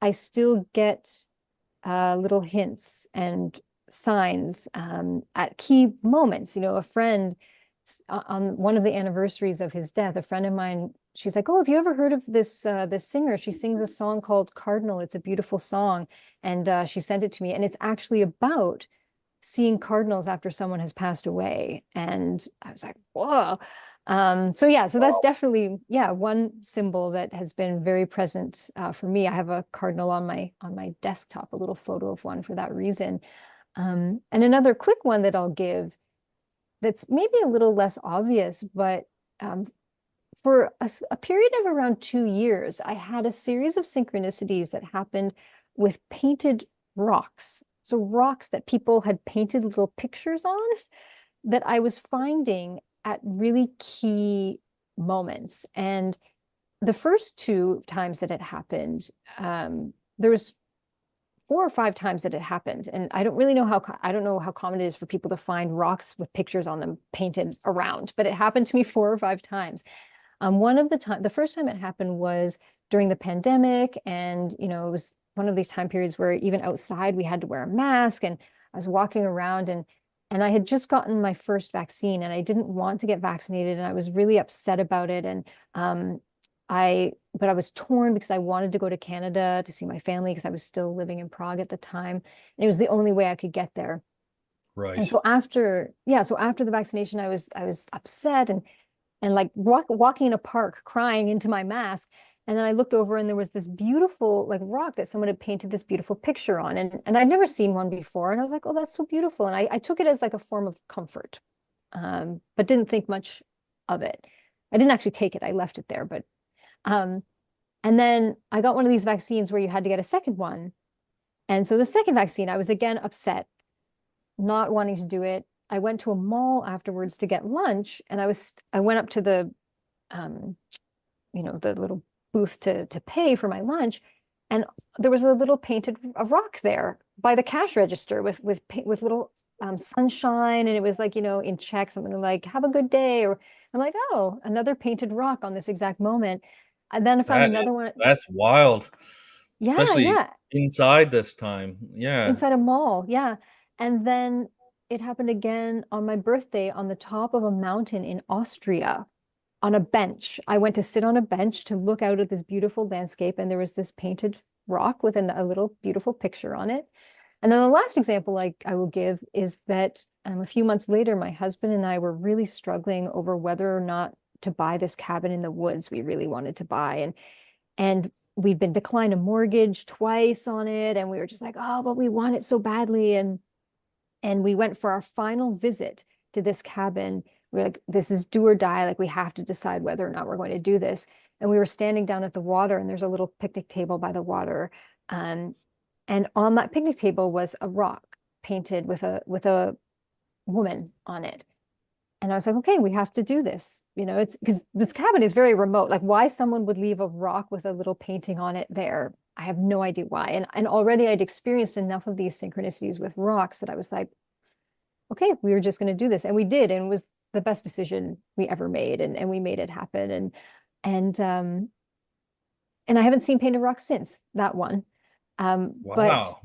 I still get little hints and signs at key moments. A friend on one of the anniversaries of his death, a friend of mine, she's like, "Oh, have you ever heard of this singer? She sings a song called Cardinal. It's a beautiful song." And she sent it to me, and it's actually about seeing cardinals after someone has passed away. And I was like, whoa. So yeah, so that's definitely, yeah, one symbol that has been very present for me. I have a cardinal on my desktop, a little photo of one for that reason. And another quick one that I'll give that's maybe a little less obvious, but um, for a period of around 2 years, I had a series of synchronicities that happened with painted rocks. So rocks that people had painted little pictures on that I was finding at really key moments. And the first two times that it happened, there was 4 or 5 times that it happened. And I don't really know I don't know how common it is for people to find rocks with pictures on them painted around, but it happened to me 4 or 5 times. The first time it happened was during the pandemic, and it was one of these time periods where even outside we had to wear a mask, and I was walking around, and I had just gotten my first vaccine, and I didn't want to get vaccinated, and I was really upset about it. And but I was torn because I wanted to go to Canada to see my family because I was still living in Prague at the time, and it was the only way I could get there. And Right. so after the vaccination, I was upset, and like walking in a park crying into my mask. And then I looked over, and there was this beautiful like rock that someone had painted this beautiful picture on. And I'd never seen one before. And I was like, oh, that's so beautiful. And I took it as like a form of comfort, but didn't think much of it. I didn't actually take it. I left it there. Um, and then I got one of these vaccines where you had to get a second one. And so the second vaccine, I was again upset, not wanting to do it. I went to a mall afterwards to get lunch, and I went up to um, the little booth to pay for my lunch, and there was a little painted a rock there by the cash register with little sunshine, and it was like in Czech something like "Have a good day," or I'm like, oh, another painted rock on this exact moment. And then I found another one. That's wild, Yeah, especially yeah, inside this time. Yeah. inside a mall. Yeah. And then it happened again on my birthday on the top of a mountain in Austria on a bench. I went to sit on a bench to look out at this beautiful landscape, and there was this painted rock with a little beautiful picture on it. And then the last example I will give is that a few months later, my husband and I were really struggling over whether or not to buy this cabin in the woods we really wanted to buy. And we'd been declined a mortgage twice on it, and we were just like, oh, but we want it so badly. And we went for our final visit to this cabin. We're like, this is do or die. Like, we have to decide whether or not we're going to do this. And we were standing down at the water, and there's a little picnic table by the water. Um, and on that picnic table was a rock painted with a woman on it. And I was like, okay, we have to do this. It's because this cabin is very remote. Like, why someone would leave a rock with a little painting on it there, I have no idea why. And already I'd experienced enough of these synchronicities with rocks that I was like, okay, we were just going to do this. And we did, and it was the best decision we ever made. And we made it happen. And and I haven't seen Painted Rock since that one. But Wow.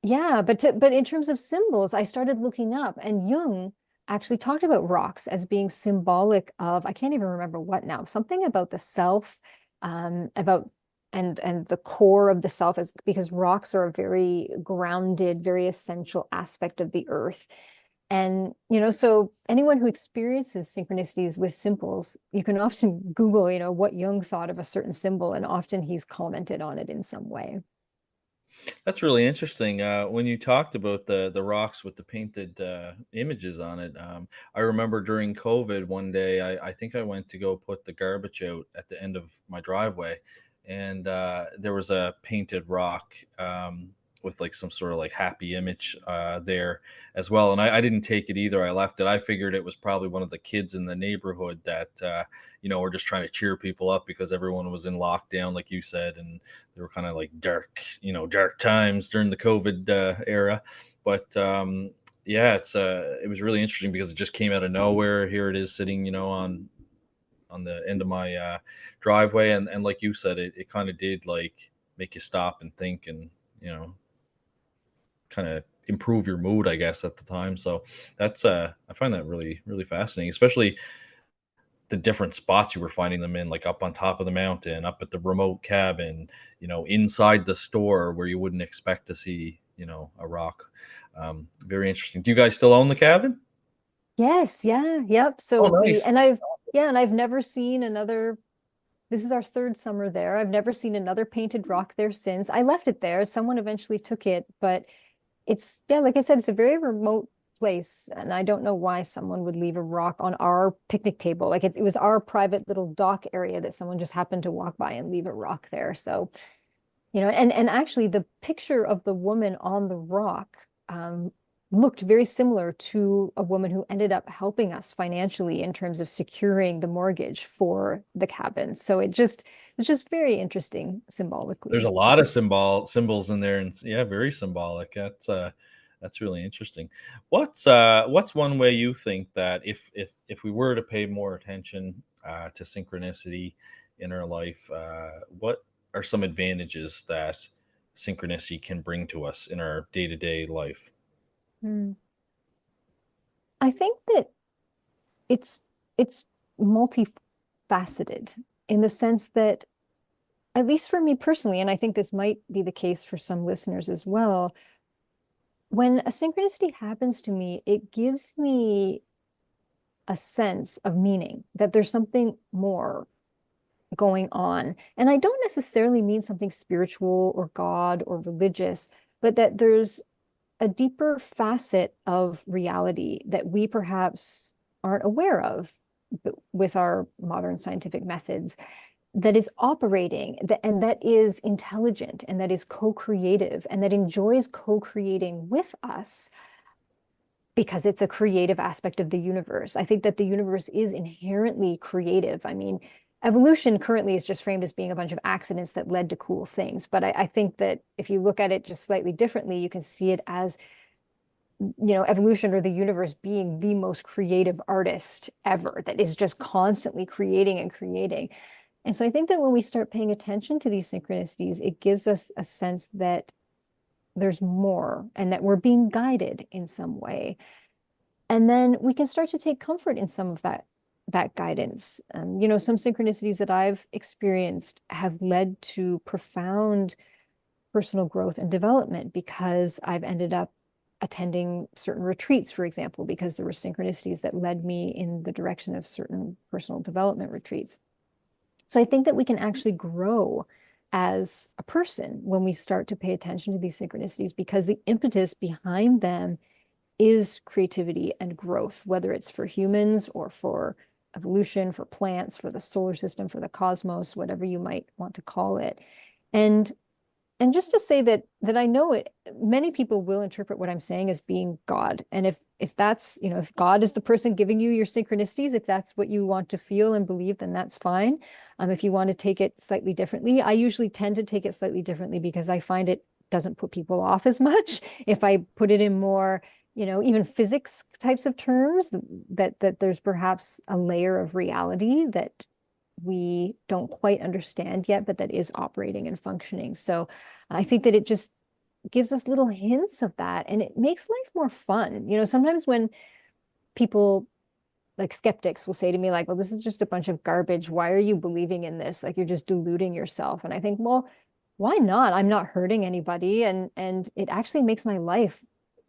yeah, but in terms of symbols, I started looking up, and Jung actually talked about rocks as being symbolic of, I can't even remember what now, something about the self, about and the core of the self, is because rocks are a very grounded, very essential aspect of the earth. And so anyone who experiences synchronicities with symbols, you can often Google, what Jung thought of a certain symbol, and often he's commented on it in some way. That's really interesting. When you talked about the rocks with the painted images on it, I remember during COVID one day, I think I went to go put the garbage out at the end of my driveway, and there was a painted rock with like some sort of like happy image there as well. And I didn't take it either. I left it. I figured it was probably one of the kids in the neighborhood that were just trying to cheer people up because everyone was in lockdown, like you said, and they were kind of like dark, dark times during the COVID era. But yeah, it was really interesting because it just came out of nowhere. Here it is sitting, on the end of my driveway, and like you said, it kind of did like make you stop and think, and kind of improve your mood, I guess, at the time. So that's I find that really really fascinating, especially the different spots you were finding them in, like up on top of the mountain, up at the remote cabin, inside the store where you wouldn't expect to see, a rock. Very interesting. Do you guys still own the cabin? Yes, yeah, yep. Oh, So we nice. and I've yeah, and I've never seen another. This is our third summer there. I've never seen another painted rock there since. I left it there. Someone eventually took it, but it's yeah, like I said, it's a very remote place, and I don't know why someone would leave a rock on our picnic table. Like it was our private little dock area that someone just happened to walk by and leave a rock there. So, and actually the picture of the woman on the rock, looked very similar to a woman who ended up helping us financially in terms of securing the mortgage for the cabin. So it's just very interesting There's symbolically. a lot of symbols in there, and yeah, very symbolic. That's really interesting. What's one way you think that if we were to pay more attention to synchronicity in our life, what are some advantages that synchronicity can bring to us in our day-to-day life? Hmm. I think that it's it's multifaceted in the sense that, at least for me personally, and I think this might be the case for some listeners as well, when a synchronicity happens to me, it gives me a sense of meaning, that there's something more going on. And I don't necessarily mean something spiritual or God or religious, but that there's a deeper facet of reality that we perhaps aren't aware of with our modern scientific methods, that is operating, and that is intelligent, and that is co-creative, and that enjoys co-creating with us because it's a creative aspect of the universe. I think that the universe is inherently creative. I mean, evolution currently is just framed as being a bunch of accidents that led to cool things. But I think that if you look at it just slightly differently, you can see it as, evolution or the universe being the most creative artist ever, that is just constantly creating and creating. And so I think that when we start paying attention to these synchronicities, it gives us a sense that there's more and that we're being guided in some way. And then we can start to take comfort in some of that guidance. Some synchronicities that I've experienced have led to profound personal growth and development because I've ended up attending certain retreats, for example, because there were synchronicities that led me in the direction of certain personal development retreats. So I think that we can actually grow as a person when we start to pay attention to these synchronicities, because the impetus behind them is creativity and growth, whether it's for humans or for evolution, for plants, for the solar system, for the cosmos, whatever you might want to call it. And and just to say that I know it, many people will interpret what I'm saying as being God. And if that's, if God is the person giving you your synchronicities, if that's what you want to feel and believe, then that's fine. If you want to take it slightly differently, I usually tend to take it slightly differently because I find it doesn't put people off as much. If I put it in more, even physics types of terms, that there's perhaps a layer of reality that we don't quite understand yet, but that is operating and functioning. So I think that it just gives us little hints of that, and it makes life more fun. Sometimes when people, like skeptics, will say to me like, well, this is just a bunch of garbage. Why are you believing in this? Like, you're just deluding yourself. And I think, well, why not? I'm not hurting anybody. And it actually makes my life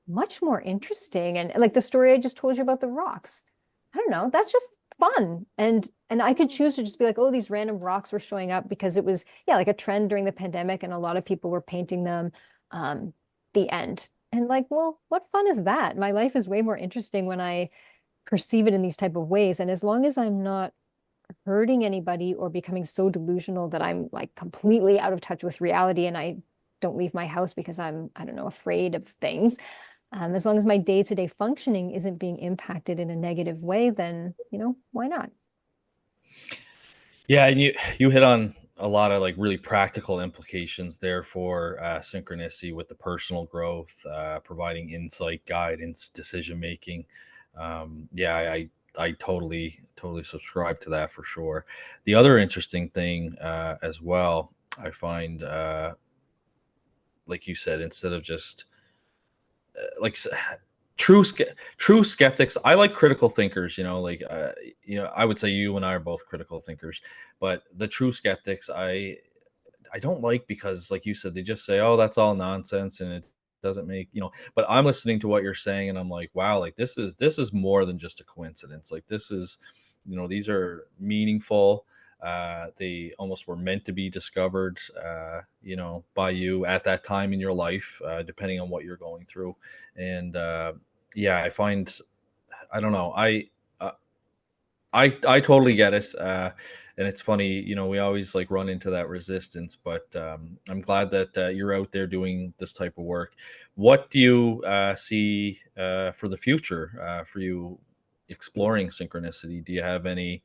much more interesting. And like the story I just told you about the rocks, I don't know, that's just fun. And I could choose to just be like, oh, these random rocks were showing up because it was, yeah, like a trend during the pandemic and a lot of people were painting them. Um, the end. And like, well, what fun is that? My life is way more interesting when I perceive it in these type of ways. And as long as I'm not hurting anybody or becoming so delusional that I'm like completely out of touch with reality and I don't leave my house because I'm, I don't know, afraid of things. As long as my day-to-day functioning isn't being impacted in a negative way, then, why not? Yeah, and you hit on a lot of like really practical implications there for synchronicity with the personal growth, providing insight, guidance, decision making. Yeah, I totally subscribe to that for sure. The other interesting thing as well, I find, like you said, instead of just like true skeptics. I like critical thinkers. Like I would say you and I are both critical thinkers, but the true skeptics, I don't like, because like you said, they just say, oh, that's all nonsense and it doesn't make, but I'm listening to what you're saying and I'm like, wow, like this is more than just a coincidence. Like this is, these are meaningful. They almost were meant to be discovered, by you at that time in your life, depending on what you're going through. And yeah, I find, I don't know, uh, I totally get it. and it's funny, we always like run into that resistance, but I'm glad that you're out there doing this type of work. What do you see for the future for you exploring synchronicity? Do you have any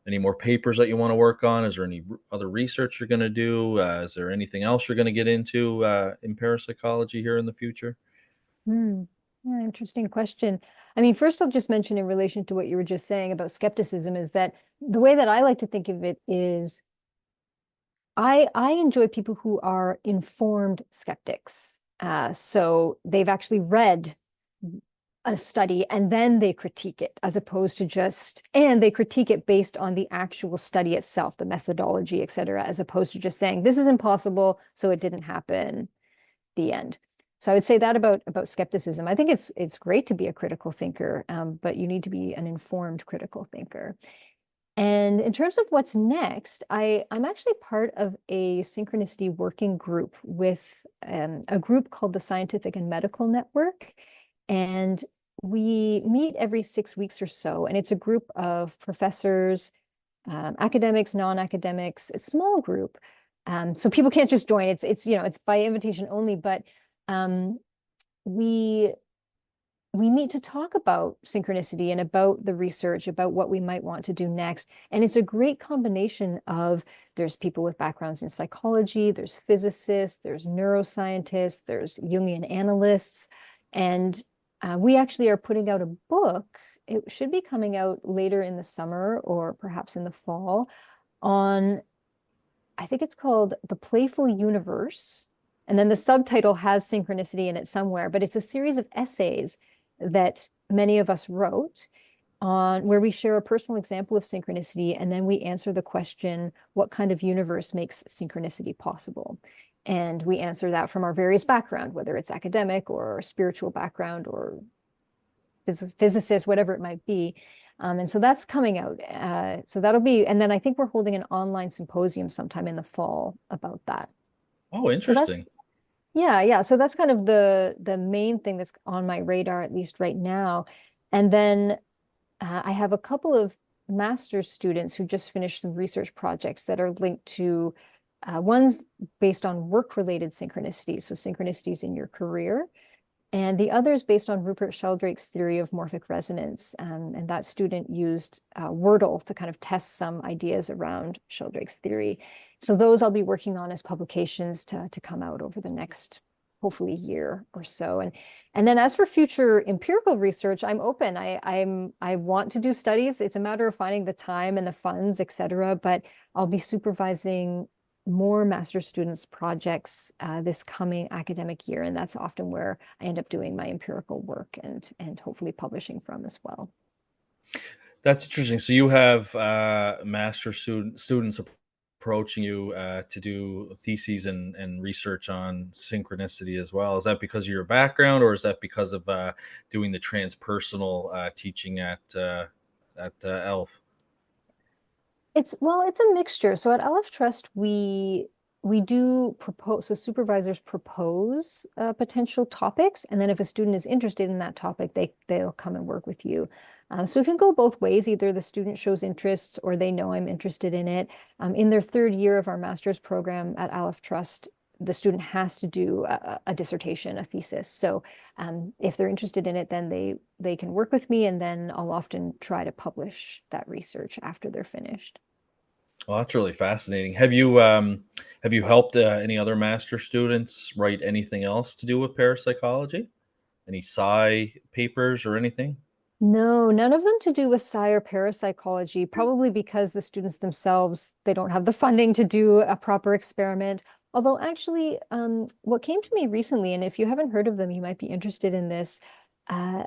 more papers that you want to work on? Is there any other research you're going to do? Is there anything else you're going to get into in parapsychology here in the future? Hmm. Yeah, interesting question. I mean, first I'll just mention in relation to what you were just saying about skepticism is that the way that I like to think of it is I enjoy people who are informed skeptics. So they've actually read a study and then they critique it as opposed to and they critique it based on the actual study itself, the methodology, et cetera, as opposed to just saying, this is impossible, so it didn't happen, the end. So I would say that about skepticism. I think it's great to be a critical thinker, but you need to be an informed critical thinker. And in terms of what's next, I'm actually part of a synchronicity working group with a group called the Scientific and Medical Network. And we meet every 6 weeks or so. And it's a group of professors, academics, non-academics. It's a small group. So people can't just join. It's by invitation only, but we we meet to talk about synchronicity and about the research, about what we might want to do next. And it's a great combination of there's people with backgrounds in psychology, there's physicists, there's neuroscientists, there's Jungian analysts. And we actually are putting out a book. It should be coming out later in the summer or perhaps in the fall on, I think it's called The Playful Universe. And then the subtitle has synchronicity in it somewhere, but it's a series of essays that many of us wrote on where we share a personal example of synchronicity, and then we answer the question, what kind of universe makes synchronicity possible? And we answer that from our various background, whether it's academic or spiritual background or physicist, whatever it might be. And so that's coming out. So that'll be, and then I think we're holding an online symposium sometime in the fall about that. Oh, So that's, interesting. yeah. So that's kind of the main thing that's on my radar, at least right now. And then I have a couple of master's students who just finished some research projects that are linked to one's based on work-related synchronicities, so synchronicities in your career. And the other is based on Rupert Sheldrake's theory of morphic resonance. And that student used Wordle to kind of test some ideas around Sheldrake's theory. So those I'll be working on as publications to come out over the next, hopefully, year or so. And then as for future empirical research, I'm open. I want to do studies. It's a matter of finding the time and the funds, et cetera. But I'll be supervising more master's students projects this coming academic year. And that's often where I end up doing my empirical work and hopefully publishing from as well. That's interesting. So you have master students approaching you to do theses and research on synchronicity as well. Is that because of your background, or is that because of doing the transpersonal teaching at Elf? It's a mixture. So at Alef Trust, we do propose, so supervisors propose potential topics, and then if a student is interested in that topic, they'll come and work with you. So it can go both ways. Either the student shows interest or they know I'm interested in it. In their third year of our master's program at Alef Trust, the student has to do a dissertation, a thesis. So if they're interested in it, then they can work with me, and then I'll often try to publish that research after they're finished. Well, that's really fascinating. Have you helped any other master students write anything else to do with parapsychology? Any psi papers or anything? No, none of them to do with psi or parapsychology, probably because the students themselves, they don't have the funding to do a proper experiment. Although actually, what came to me recently, and if you haven't heard of them, you might be interested in this. Uh,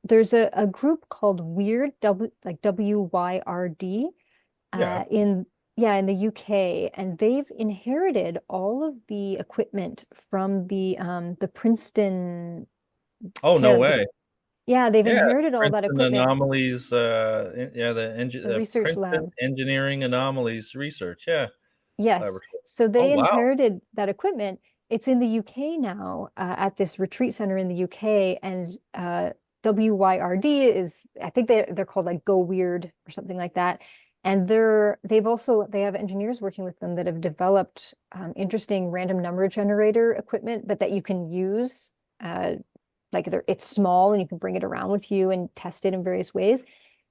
there's a group called Weird, like WYRD, Yeah. in in the UK, and they've inherited all of the equipment from the Princeton Oh, no pair. way. Yeah, they've Yeah, inherited all that Princeton equipment, anomalies, yeah, the research Princeton lab. Engineering Anomalies Research, yeah, Yes. laboratory. So Oh, they wow. inherited that equipment. It's in the UK now, at this retreat center in the UK. And WYRD is, I think they're called like Go Weird or something like that. And they have engineers working with them that have developed interesting random number generator equipment, but that you can use. Like it's small and you can bring it around with you and test it in various ways.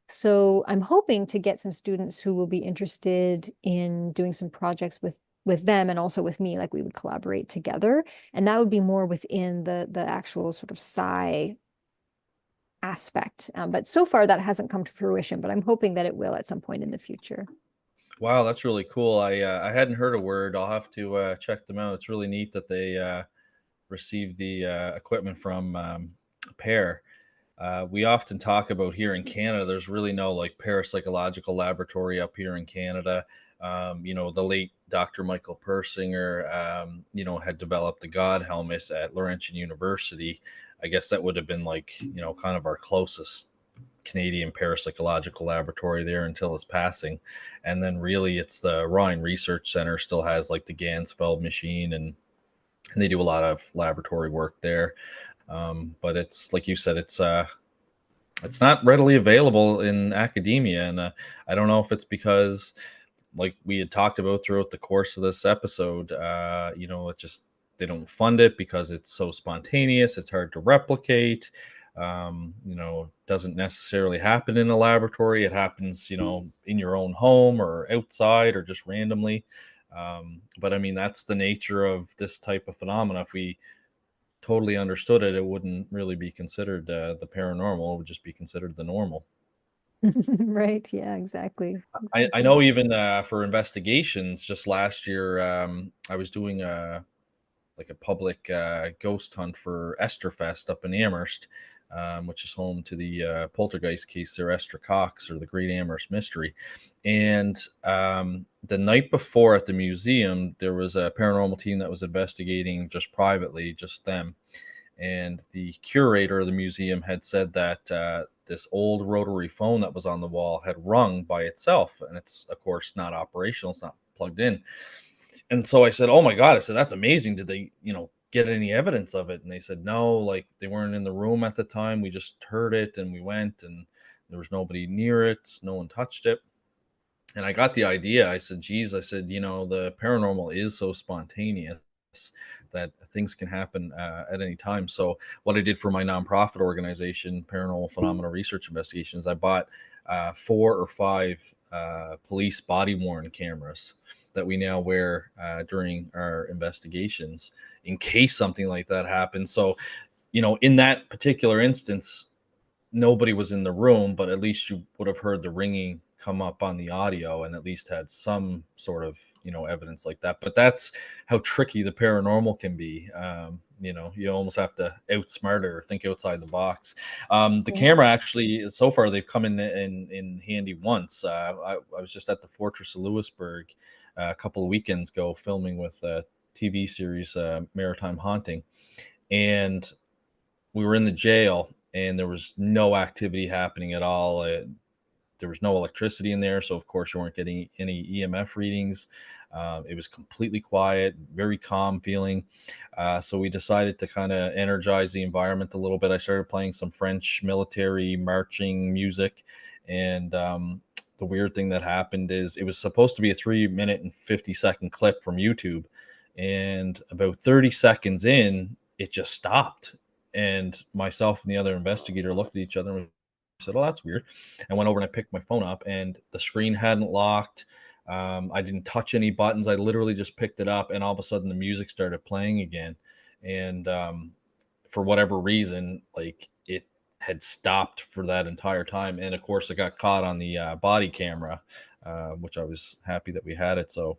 So I'm hoping to get some students who will be interested in doing some projects with them and also with me, like we would collaborate together. And that would be more within the actual sort of psi aspect. But so far that hasn't come to fruition, but I'm hoping that it will at some point in the future. Wow, that's really cool. I hadn't heard a word. I'll have to check them out. It's really neat that they received the equipment from Pair. We often talk about here in Canada, there's really no like parapsychological laboratory up here in Canada. The late Dr. Michael Persinger, had developed the God helmet at Laurentian University. I guess that would have been like, kind of our closest Canadian parapsychological laboratory there until his passing. And then really it's the Rhine Research Center still has like the Gansfeld machine, and they do a lot of laboratory work there. But it's like you said, it's not readily available in academia, and I don't know if it's because, like we had talked about throughout the course of this episode, it just they don't fund it because it's so spontaneous. It's hard to replicate. Doesn't necessarily happen in a laboratory. It happens, in your own home or outside or just randomly. But I mean, that's the nature of this type of phenomena. If we totally understood it, it wouldn't really be considered the paranormal. It would just be considered the normal. Right. Yeah, exactly. I Exactly. know even for investigations, just last year, I was doing like a public ghost hunt for Esterfest up in Amherst, which is home to the poltergeist case there, Esther Cox, or the Great Amherst Mystery. And the night before at the museum, there was a paranormal team that was investigating just privately, just them. And the curator of the museum had said that this old rotary phone that was on the wall had rung by itself. And it's, of course, not operational, it's not plugged in. And so I said, "Oh my God," I said, "that's amazing. Did they, get any evidence of it?" And they said, "No, like they weren't in the room at the time. We just heard it and we went, and there was nobody near it. No one touched it." And I got the idea. I said, "Geez," I said, the paranormal is so spontaneous that things can happen at any time." So what I did for my nonprofit organization, Paranormal Phenomena Research Investigations, I bought 4 or 5 police body worn cameras that we now wear during our investigations in case something like that happens. So, in that particular instance, nobody was in the room, but at least you would have heard the ringing come up on the audio and at least had some sort of, evidence like that. But that's how tricky the paranormal can be. You almost have to outsmart it or think outside the box. The Yeah. camera actually, so far, they've come in handy once. I was just at the Fortress of Lewisburg a couple of weekends ago filming with a TV series, Maritime Haunting. And we were in the jail and there was no activity happening at all. There was no electricity in there, so of course you weren't getting any EMF readings. It was completely quiet, very calm feeling. So we decided to kind of energize the environment a little bit. I started playing some French military marching music, and the weird thing that happened is it was supposed to be a 3 minute and 50-second clip from YouTube, and about 30 seconds in, it just stopped. And myself and the other investigator looked at each other and said, "Oh, that's weird." I went over and I picked my phone up, and the screen hadn't locked. I didn't touch any buttons. I literally just picked it up, and all of a sudden the music started playing again. And for whatever reason, like it had stopped for that entire time. And of course, it got caught on the body camera, which I was happy that we had it. So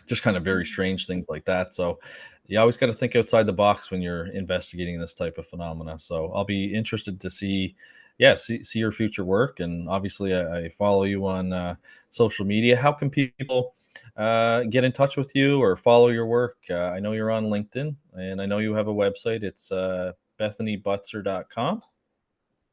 just kind of very strange things like that. So you always got to think outside the box when you're investigating this type of phenomena. So I'll be interested to see, yeah, see your future work. And obviously, I follow you on social media. How can people get in touch with you or follow your work? I know you're on LinkedIn, and I know you have a website. It's bethanybutzer.com.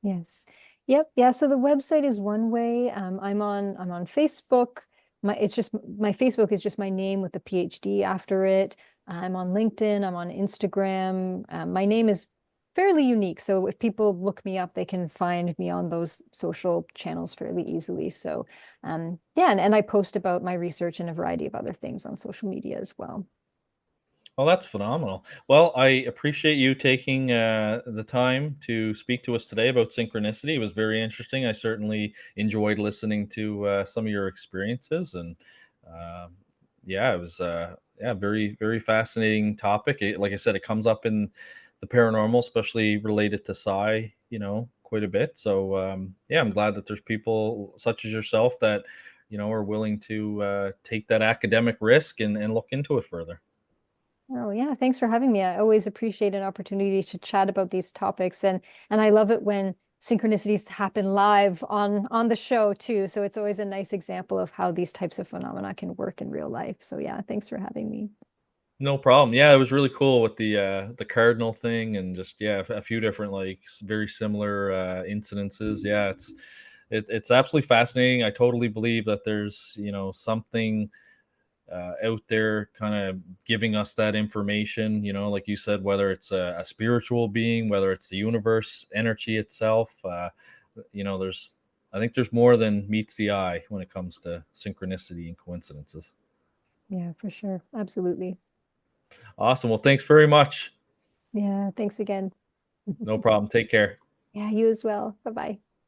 Yes. Yep. Yeah. So the website is one way. I'm on Facebook. My Facebook is just my name with the PhD after it. I'm on LinkedIn. I'm on Instagram. My name is fairly unique. So if people look me up, they can find me on those social channels fairly easily. So yeah, and I post about my research and a variety of other things on social media as well. Well, that's phenomenal. Well, I appreciate you taking the time to speak to us today about synchronicity. It was very interesting. I certainly enjoyed listening to some of your experiences, and um yeah, it was yeah, very fascinating topic. Like I said, it comes up in the paranormal, especially related to psi. Quite a bit. So yeah, I'm glad that there's people such as yourself that are willing to take that academic risk and look into it further. Oh yeah, thanks for having me. I always appreciate an opportunity to chat about these topics, and I love it when synchronicities happen live on the show too. So it's always a nice example of how these types of phenomena can work in real life. So yeah, thanks for having me. No problem. Yeah, it was really cool with the cardinal thing and just yeah, a few different like very similar incidences. Yeah, it's absolutely fascinating. I totally believe that there's something out there kind of giving us that information. Like you said, whether it's a spiritual being, whether it's the universe, energy itself. There's I think there's more than meets the eye when it comes to synchronicity and coincidences. Yeah, for sure. Absolutely. Awesome. Well, thanks very much. Yeah, thanks again. No problem. Take care. Yeah, you as well. Bye-bye.